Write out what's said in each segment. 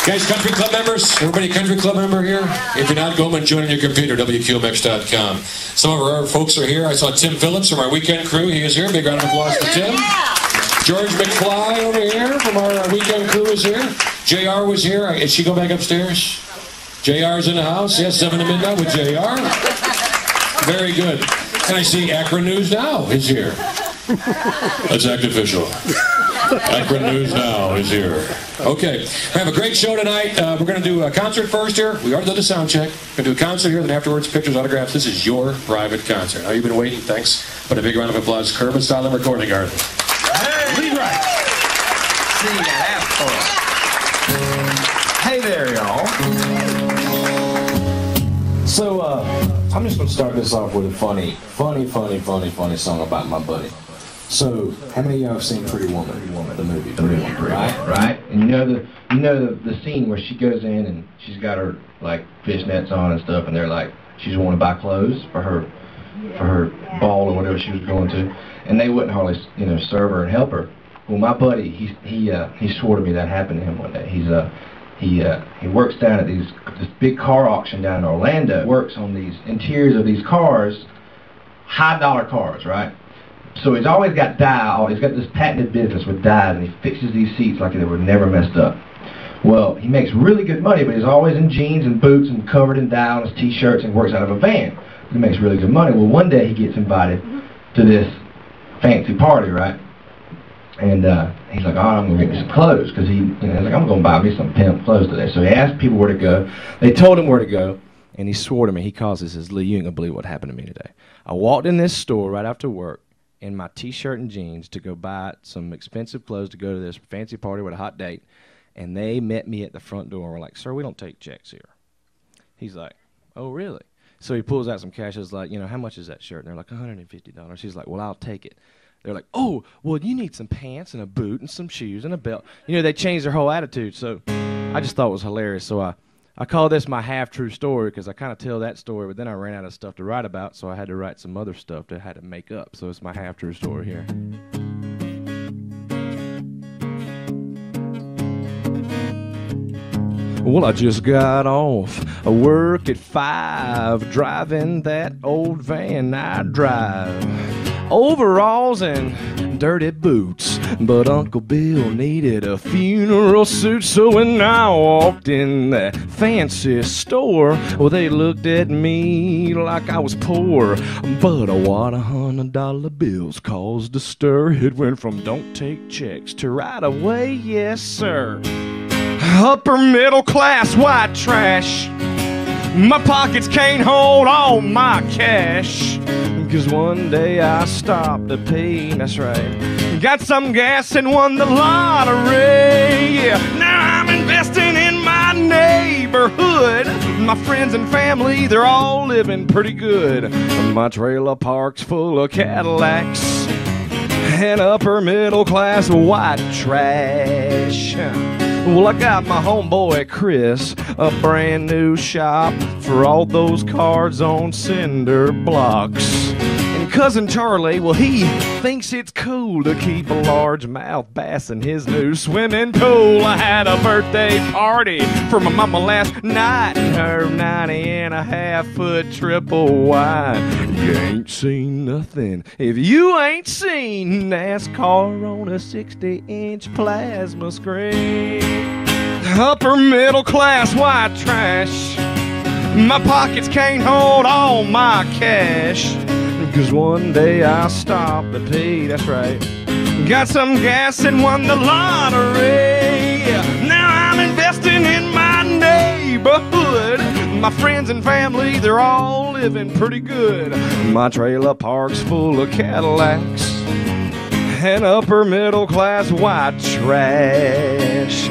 Guys, country club members? Everybody country club member here? If you're not, go home and join on your computer, WQMX.com. Some of our folks are here. I saw Tim Phillips from our weekend crew. He is here. Big round of applause for Tim. George McFly over here from our weekend crew is here. JR was here. Is she going back upstairs? JR's in the house. Yes, 7 to midnight with JR. Very good. And I see Akron News Now is here. Let's act official. Akron News Now is here. Okay, we have a great show tonight. We're going to do a concert first here. We already did a sound check. We're going to do a concert here, then afterwards, pictures, autographs. This is your private concert. How you been waiting? Thanks. But a big round of applause. Kermit Style and Recording Garden. Hey! Lee Brice. See you after. Hey there, y'all. So, I'm just going to start this off with a funny song about my buddy. So, how many of y'all have seen Pretty Woman? The movie, Right. And you know the scene where she goes in and she's got her like fishnets on and stuff, and they're like she's wanting to buy clothes for her ball or whatever she was going to, and they wouldn't hardly serve her and help her. Well, my buddy, he swore to me that happened to him one day. He works down at this big car auction down in Orlando. Works on these interiors of these cars, high dollar cars, right? So he's always got dye. He's got this patented business with dyes, and he fixes these seats like they were never messed up. Well, he makes really good money, but he's always in jeans and boots and covered in dye on his t-shirts and works out of a van. He makes really good money. Well, one day he gets invited to this fancy party, right? And he's like, oh, I'm going to get me some clothes, because he's like, I'm going to buy me some pimp clothes today. So he asked people where to go. They told him where to go, and he swore to me. He calls this, says, Lee, you ain't going to believe what happened to me today. I walked in this store right after work in my t-shirt and jeans to go buy some expensive clothes to go to this fancy party with a hot date, and they met me at the front door and were like, sir, we don't take checks here. He's like, oh, really? So he pulls out some cash. He's like, how much is that shirt? And they're like, $150. He's like, well, I'll take it. They're like, oh, well, you need some pants and a boot and some shoes and a belt. They changed their whole attitude. So I just thought it was hilarious. So I call this my half-true story because I kind of tell that story, but then I ran out of stuff to write about, so I had to write some other stuff that I had to make up. So it's my half-true story here. Well, I just got off work at 5, driving that old van I drive. Overalls and dirty boots, but Uncle Bill needed a funeral suit. So when I walked in that fancy store, well, they looked at me like I was poor. But a wad of $100 bills caused a stir. It went from don't take checks to right away, yes sir. Upper middle class white trash. My pockets can't hold all my cash, 'cause one day I stopped to pay, that's right. Got some gas and won the lottery. Yeah, now I'm investing in my neighborhood. My friends and family, they're all living pretty good. My trailer park's full of Cadillacs and upper middle class white trash. Well, I got my homeboy Chris a brand new shop for all those cards on cinder blocks. And cousin Charlie, well, he thinks it's cool to keep a largemouth bass in his new swimming pool. I had a birthday party for my mama last night in her 90.5-foot triple wide. You ain't seen nothing if you ain't seen NASCAR on a 60-inch plasma screen. Upper middle class white trash. My pockets can't hold all my cash, 'cause one day I stopped to pay, that's right. Got some gas and won the lottery. Now I'm investing in my neighborhood. My friends and family, they're all living pretty good. My trailer park's full of Cadillacs and upper middle class white trash.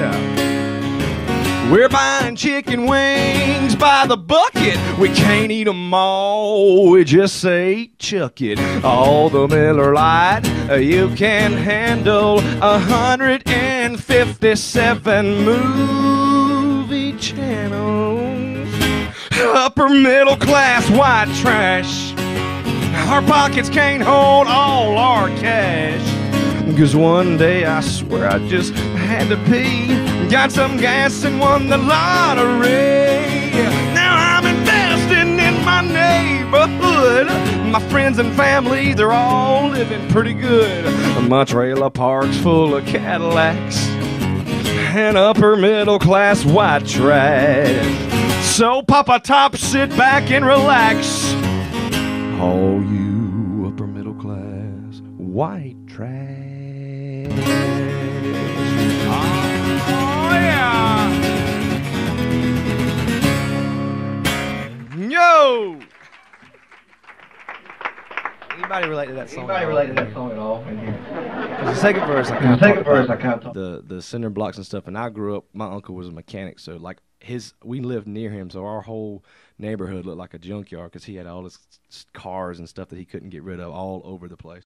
We're buying chicken wings by the bucket. We can't eat them all, we just say chuck it. All the Miller Lite you can handle, 157 movie channels. Upper middle class white trash. Our pockets can't hold all our cash, 'cause one day I swear I just had to pee, got some gas and won the lottery. Now I'm investing in my neighborhood. My friends and family, they're all living pretty good. My trailer park's full of Cadillacs and upper middle class white trash. So Papa Top, sit back and relax. All you upper middle class white trash. Oh yeah. Yo. Anybody relate to that song? Anybody relate to that song at all in here? The second verse, I kind of talked talk. the cinder blocks and stuff. And I grew up. My uncle was a mechanic, so like we lived near him, so our whole neighborhood looked like a junkyard because he had all his cars and stuff that he couldn't get rid of all over the place.